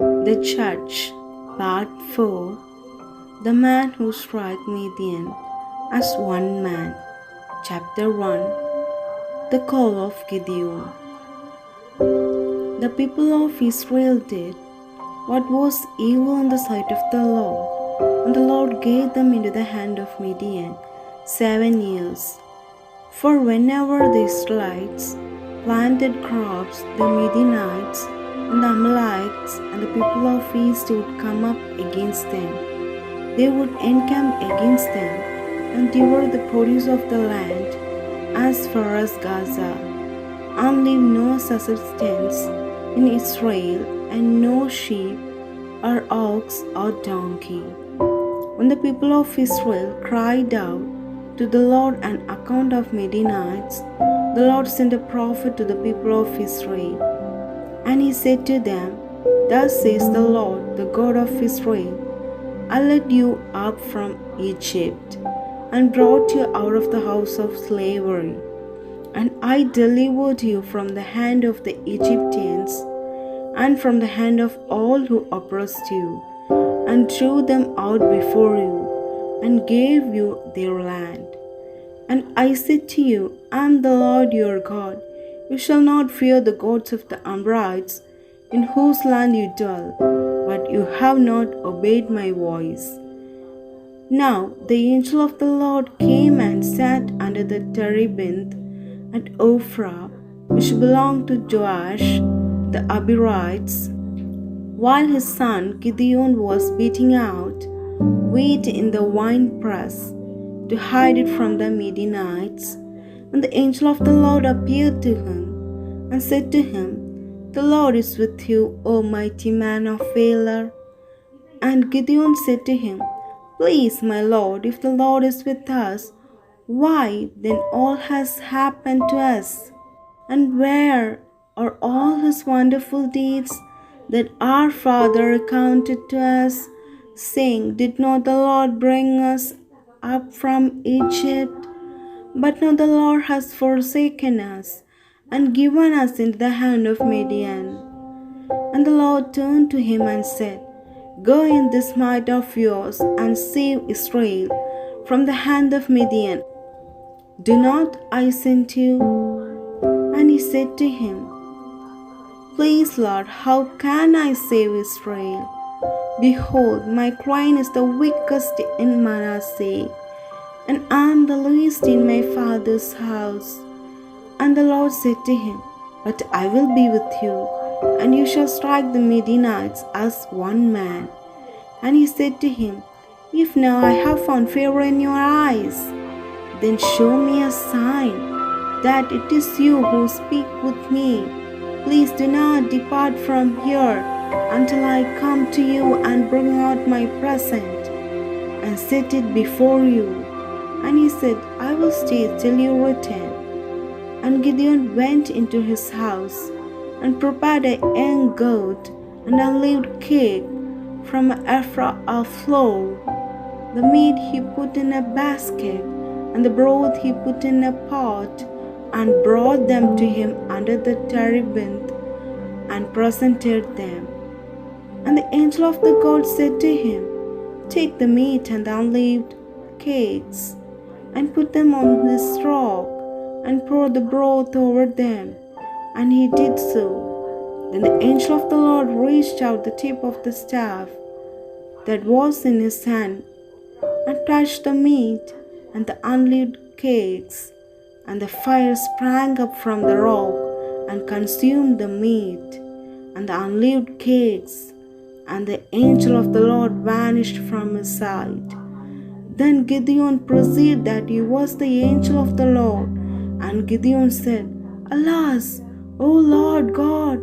The Judge, Part 4. The Man Who Struck Midian as One Man. Chapter 1. The Call of Gideon. The people of Israel did what was evil in the sight of the Lord, and the Lord gave them into the hand of Midian 7 years. For whenever the Israelites planted crops, the Midianites and the Amalekites and the people of East would come up against them. They would encamp against them and devour the produce of the land as far as Gaza, and leave no subsistence in Israel, and no sheep or ox or donkey. When the people of Israel cried out to the Lord on account of Midianites, the Lord sent a prophet to the people of Israel. And he said to them, Thus says the Lord, the God of Israel, I led you up from Egypt, and brought you out of the house of slavery. And I delivered you from the hand of the Egyptians, and from the hand of all who oppressed you, and drew them out before you, and gave you their land. And I said to you, I am the Lord your God. You shall not fear the gods of the Amorites, in whose land you dwell, but you have not obeyed my voice. Now the angel of the Lord came and sat under the terebinth at Ophrah, which belonged to Joash the Abirites, while his son Gideon was beating out wheat in the winepress to hide it from the Midianites. And the angel of the Lord appeared to him and said to him, The Lord is with you, O mighty man of valor. And Gideon said to him, Please, my Lord, if the Lord is with us, why then all has happened to us? And where are all his wonderful deeds that our father recounted to us, saying, Did not the Lord bring us up from Egypt? But now the Lord has forsaken us, and given us into the hand of Midian. And the Lord turned to him and said, Go in this might of yours, and save Israel from the hand of Midian. Do not I send you? And he said to him, Please, Lord, how can I save Israel? Behold, my crane is the weakest in Manasseh, and I am the least in my father's house. And the Lord said to him, But I will be with you, and you shall strike the Midianites as one man. And he said to him, If now I have found favor in your eyes, then show me a sign that it is you who speak with me. Please do not depart from here until I come to you and bring out my present and set it before you. And he said, I will stay till you return. And Gideon went into his house and prepared a young goat and unleavened cake from an ephod of flour. The meat he put in a basket, and the broth he put in a pot, and brought them to him under the terebinth, and presented them. And the angel of the God said to him, Take the meat and the unleavened cakes, and put them on this rock, and pour the broth over them. And he did so. Then the angel of the Lord reached out the tip of the staff that was in his hand, and touched the meat and the unleavened cakes, and the fire sprang up from the rock, and consumed the meat and the unleavened cakes, and the angel of the Lord vanished from his sight. Then Gideon perceived that he was the angel of the Lord, and Gideon said, Alas, O Lord God,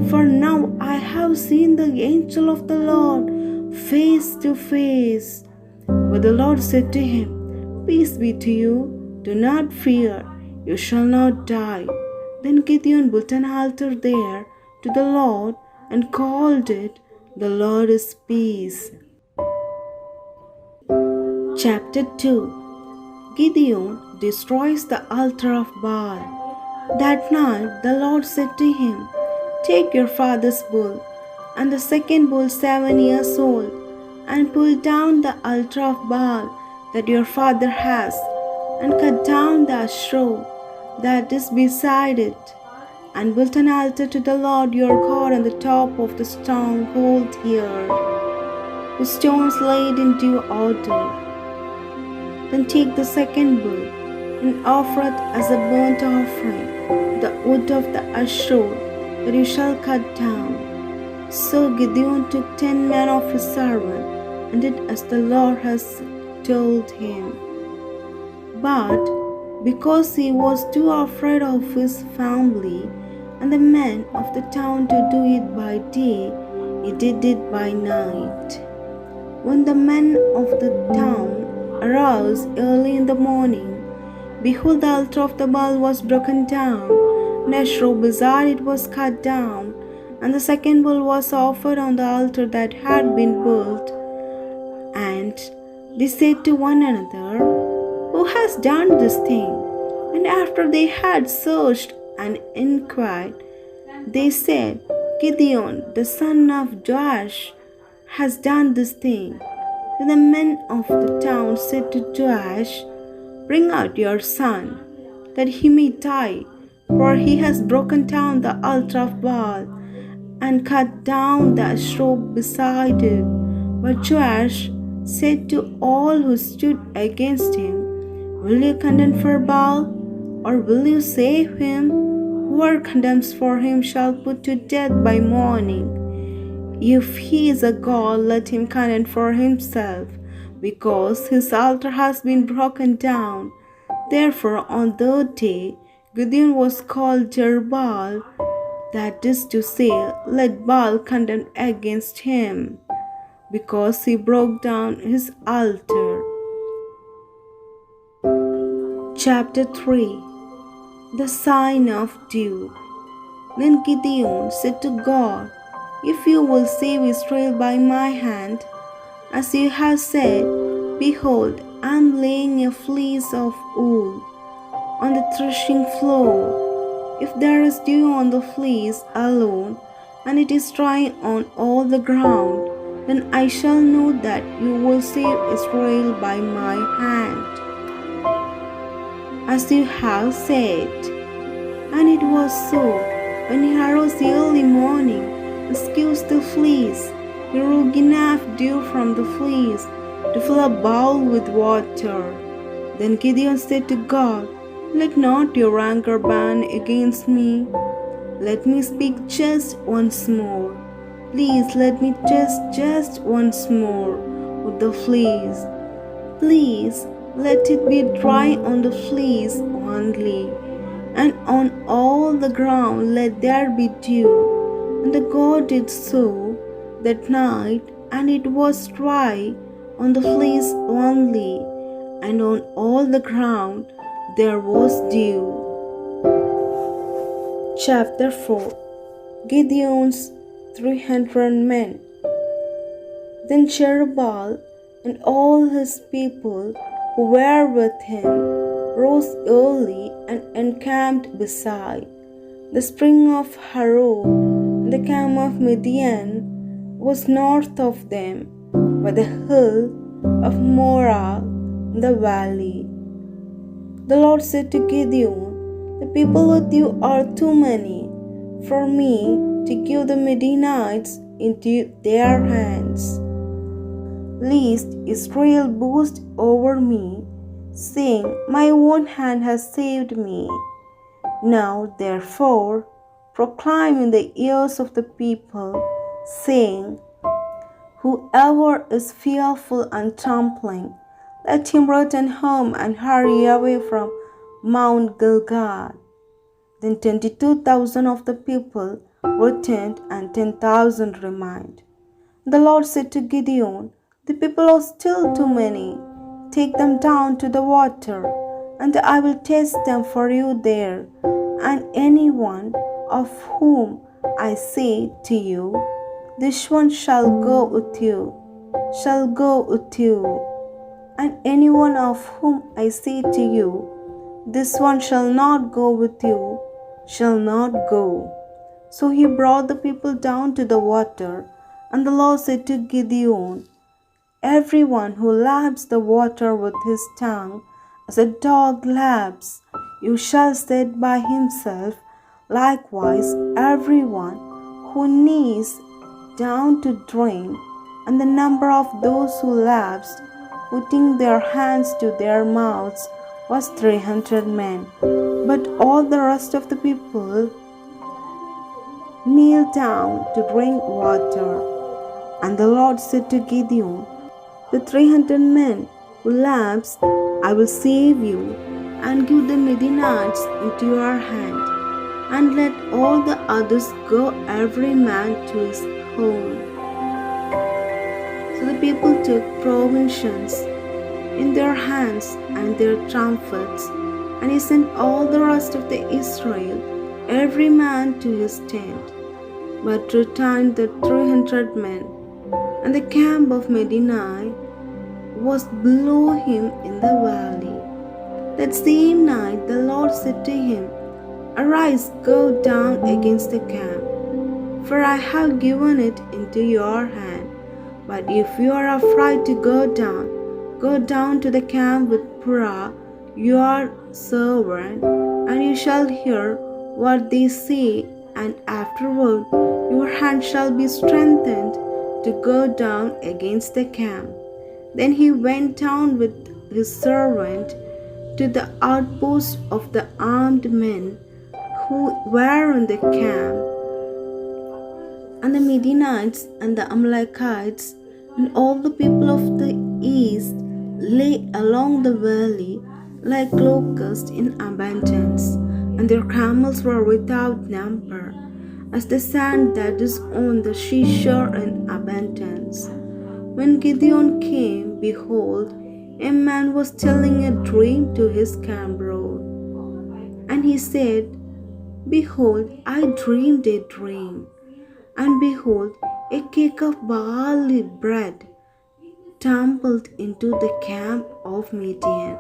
for now I have seen the angel of the Lord face to face. But the Lord said to him, Peace be to you, do not fear, you shall not die. Then Gideon built an altar there to the Lord, and called it, The Lord is Peace. Chapter 2. Gideon destroys the altar of Baal. That night the Lord said to him, Take your father's bull and the second bull 7 years old, and pull down the altar of Baal that your father has, and cut down the afro that is beside it, and built an altar to the Lord your God on the top of the stronghold here, with stones laid in due order. Then take the second bull, and offer it as a burnt offering, the wood of the afro that you shall cut down. So Gideon took 10 men of his servants, and did as the Lord has told him. But because he was too afraid of his family and the men of the town to do it by day, he did it by night. When the men of the town arose early in the morning, behold, the altar of the Baal was broken down, and afro beside it was cut down, and the second bull was offered on the altar that had been built. And they said to one another, Who has done this thing? And after they had searched and inquired, they said, Gideon, the son of Joash, has done this thing. Then the men of the town said to Joash, Bring out your son, that he may die, for he has broken down the altar of Baal, and cut down the afro beside it. But Joash said to all who stood against him, Will you contend for Baal, or will you save him? Whoever contends for him shall put to death by morning. If he is a god, let him contend for himself, because his altar has been broken down. Therefore on that day Gideon was called Jerubbaal, that is to say, Let Baal contend against him, because he broke down his altar. Chapter 3. The Sign of Dew. Then Gideon said to God, If you will save Israel by my hand, as you have said, behold, I am laying a fleece of wool on the threshing floor. If there is dew on the fleece alone, and it is dry on all the ground, then I shall know that you will save Israel by my hand, as you have said. And it was so. When he arose early morning and scourged the fleece, he drew enough dew from the fleece to fill a bowl with water. Then Gideon said to God, Let not your anger burn against me. Let me speak just once more. Please let me test just once more with the fleece. Please let it be dry on the fleece only, and on all the ground let there be dew. And the God did so that night, and it was dry on the fleece only, and on all the ground there was dew. Chapter 4. Gideon's 300 men. Then Jerubbaal and all his people who were with him rose early and encamped beside the spring of Haroh. The camp of Midian was north of them, by the hill of Morah in the valley. The Lord said to Gideon, The people with you are too many for me to give the Midianites into their hands, lest Israel boast over me, saying, My own hand has saved me. Now therefore proclaim in the ears of the people, saying, Whoever is fearful and trembling, let him return home and hurry away from Mount Gilgal. Then 22,000 of the people returned, and 10,000 remained. The Lord said to Gideon, The people are still too many. Take them down to the water, and I will test them for you there. And anyone of whom I say to you, This one shall go with you, shall go with you. And anyone of whom I say to you, This one shall not go with you, shall not go. So he brought the people down to the water, and the Lord said to Gideon, "Everyone who laps the water with his tongue, as a dog laps, you shall set by himself. Likewise, everyone who kneels down to drink." And the number of those who lapsed, putting their hands to their mouths, was 300 men. But all the rest of the people kneeled down to drink water. And the Lord said to Gideon, "The 300 men who lapsed, I will save you, and give the Midianites into your hand, and let all the others go, every man to his home." So the people took provisions in their hands and their trumpets, and he sent all the rest of the Israel, every man to his tent, but returned the 300 men. And the camp of Midian was below him in the valley. That same night the Lord said to him, "Arise, go down against the camp, for I have given it into your hand. But if you are afraid to go down to the camp with Purah, your servant, and you shall hear what they say, and afterward your hand shall be strengthened to go down against the camp." Then he went down with his servant to the outpost of the armed men who were in the camp. And the Midianites and the Amalekites and all the people of the east lay along the valley like locusts in abundance, and their camels were without number, as the sand that is on the seashore in abundance. When Gideon came, behold, a man was telling a dream to his cambrod. And he said, "Behold, I dreamed a dream. And behold, a cake of barley bread tumbled into the camp of Midian,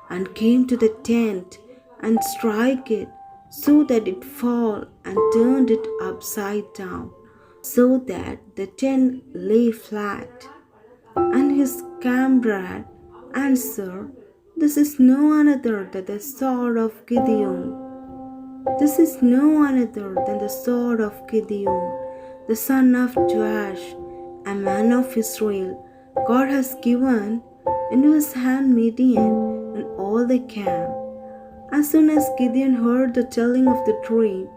and came to the tent, and struck it, so that it fell, and turned it upside down, so that the tent lay flat." And his comrade answered, "This is no other than the sword of Gideon. This is no other than the sword of Gideon, the son of Joash, a man of Israel. God has given into his hand Midian and all the camp." As soon as Gideon heard the telling of the dream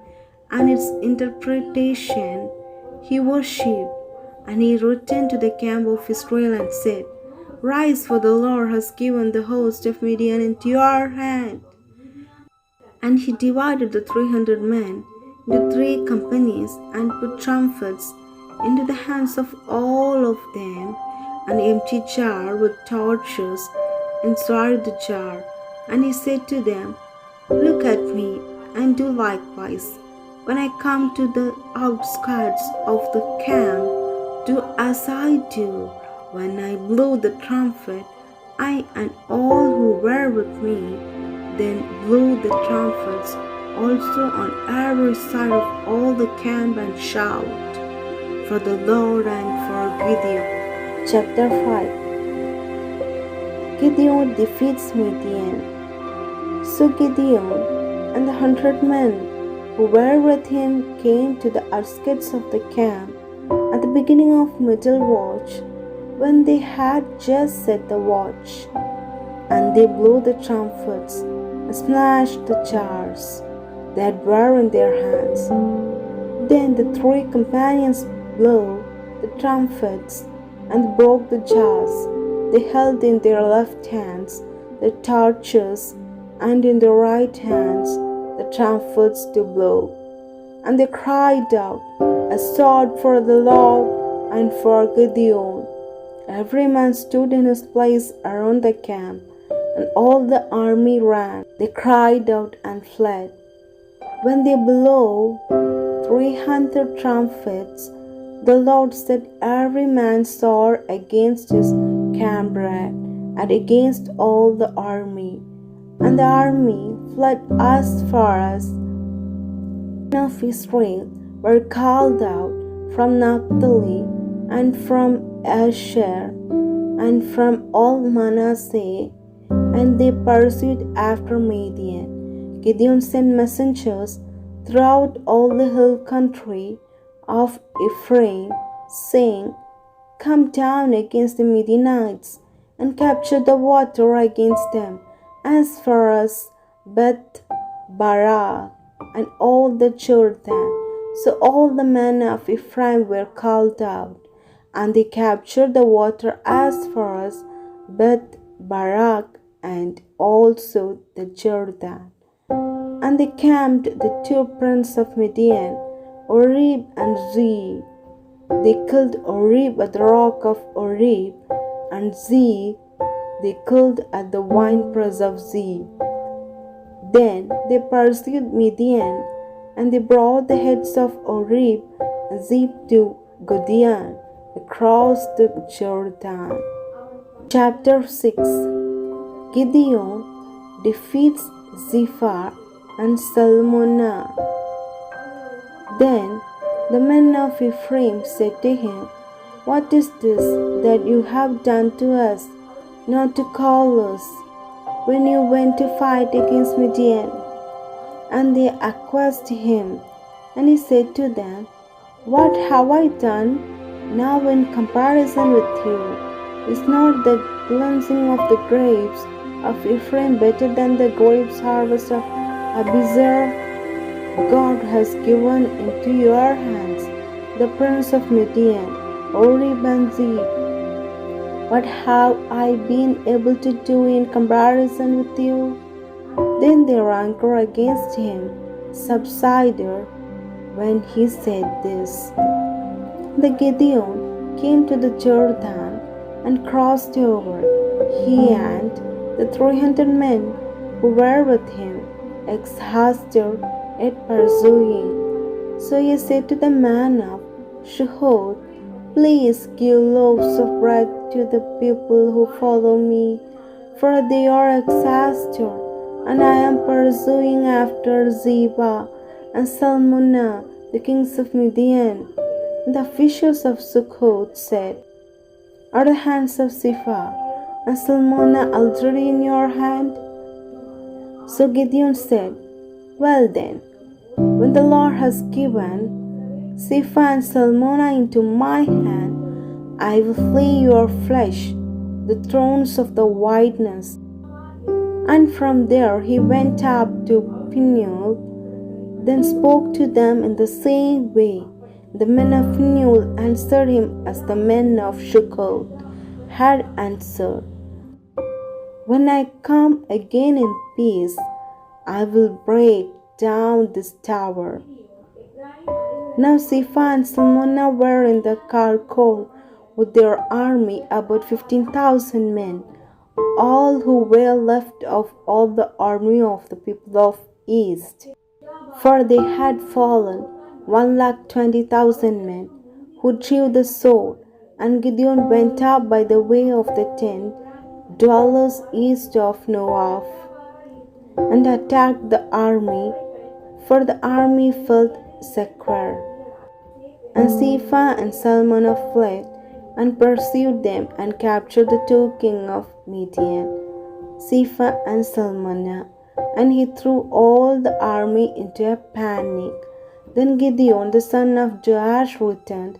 and its interpretation, he worshipped, and he returned to the camp of Israel and said, "Rise, for the Lord has given the host of Midian into your hand." And he divided the 300 men into 3 companies, and put trumpets into the hands of all of them, an empty jar with torches inside the jar. And he said to them, "Look at me, and do likewise. When I come to the outskirts of the camp, do as I do. When I blow the trumpet, I and all who were with me, then blow the trumpets also on every side of all the camp, and shout for the Lord and for Gideon." Chapter 5. Gideon defeats Midian. So Gideon and the 100 men who were with him came to the outskirts of the camp at the beginning of middle watch, when they had just set the watch. And they blew the trumpets and smashed the jars that were in their hands. Then the 3 companions blew the trumpets and broke the jars. They held in their left hands the torches, and in their right hands the trumpets to blow. And they cried out, "A sword for the Lord and for Gideon." Every man stood in his place around the camp, and all the army ran. They cried out and fled. When they blew 300 trumpets, the Lord set every man's sword against his comrade and against all the army. And the army fled as far as of Israel, were called out from Naphtali, and from Asher, and from all Manasseh, and they pursued after Midian. Gideon sent messengers throughout all the hill country of Ephraim, saying, "Come down against the Midianites, and capture the water against them, as far as Beth Barak, and all the Jordan." So all the men of Ephraim were called out, and they captured the water as far as Beth Barak, and also the Jordan. And they camped the two princes of Midian, Oreb and Zeb. They killed Oreb at the rock of Oreb, and Zeb they killed at the winepress of Zeb. Then they pursued Midian, and they brought the heads of Oreb and Zeb to Gideon across the Jordan. Chapter 6. Gideon defeats Zebah and Zalmunna. Then the men of Ephraim said to him, "What is this that you have done to us, not to call us, when you went to fight against Midian?" And they accused him. And he said to them, "What have I done now in comparison with you? Is not the cleansing of the grapes of Ephraim better than the grapes harvest of Abiezer? God has given into your hands the prince of Midian, Oreb and Zeb. What have I been able to do in comparison with you?" Then their anger against him subsided when he said this. The Gideon came to the Jordan and crossed over, he and the 300 men who were with him, exhausted at pursuing. So he said to the man of Succoth, "Please give loaves of bread to the people who follow me, for they are exhausted, and I am pursuing after Zebah and Zalmunna, the kings of Midian." The officials of Succoth said, "Are the hands of Sifa and Salmon already in your hand?" So Gideon said, "Well then, when the Lord has given Sifa and Salmon into my hand, I will flay your flesh, the thrones of the wilderness." And from there he went up to Peniel, then spoke to them in the same way. The men of Peniel answered him as the men of Succoth had answered. "When I come again in peace, I will break down this tower." Now Sifa and Salmon were in the Karkor with their army, about 15,000 men, all who were left of all the army of the people of East. For they had fallen 120,000 men who drew the sword. And Gideon went up by the way of the tent dwellers east of Noah, and attacked the army, for the army felt secure. And Sifa and Salmon fled and pursued them and captured the two kings of Midian, Sifa and Salmon, and he threw all the army into a panic. Then Gideon the son of Joash returned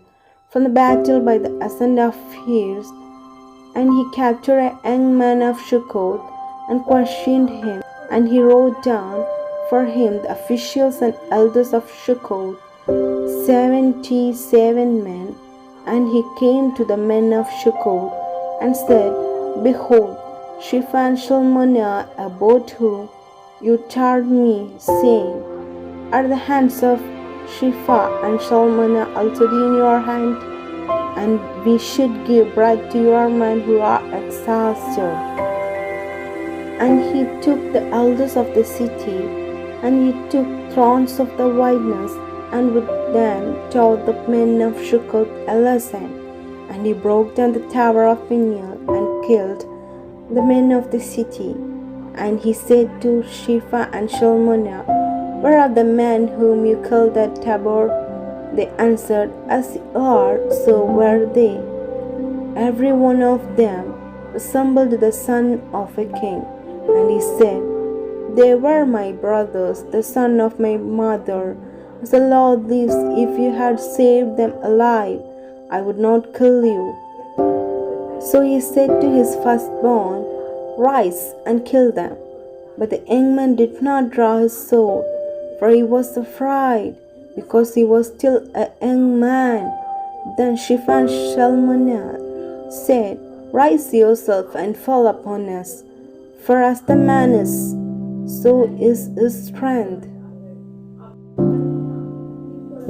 from the battle by the ascent of hills, and he captured a young man of Succoth and questioned him, and he wrote down for him the officials and elders of Succoth, 77 men. And he came to the men of Succoth and said, "Behold, Sifa and Zalmunna, about whom you charged me, saying, Are the hands of Sifa and Zalmunna already in your hand? And we should give bread to your men who are exhausted." And he took the elders of the city, and he took thrones of the wilderness, and with them taught the men of Succoth a lesson. And he broke down the tower of Peniel and killed the men of the city. And he said to Sifa and Zalmunna, "Where are the men whom you killed at Tabor?" They answered, As you are, so were they. Every one of them resembled the son of a king. And he said, They were my brothers, the son of my mother. As the Lord lives, if you had saved them alive, I would not kill you. So he said to his firstborn, Rise and kill them. But the young man did not draw his sword, for he was afraid, because he was still a young man. Then Sifa and Salmon said, Rise yourself and fall upon us, for as the man is, so is his strength.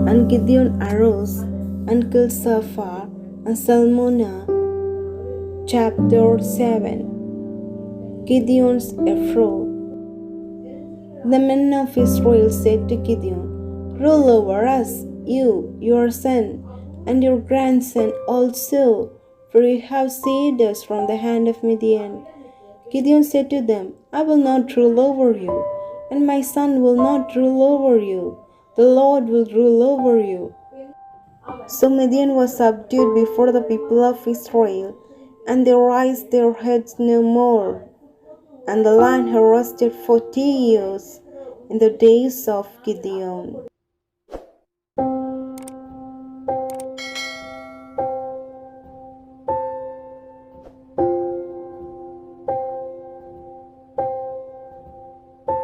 And Gideon arose and killed Sifa and Zalmunna. Chapter 7. Gideon's afro. The men of Israel said to Gideon, Rule over us, you, your son, and your grandson also, for you have saved us from the hand of Midian. Gideon said to them, I will not rule over you, and my son will not rule over you. The Lord will rule over you. So Midian was subdued before the people of Israel, and they raised their heads no more. And the land had rested 40 years in the days of Gideon.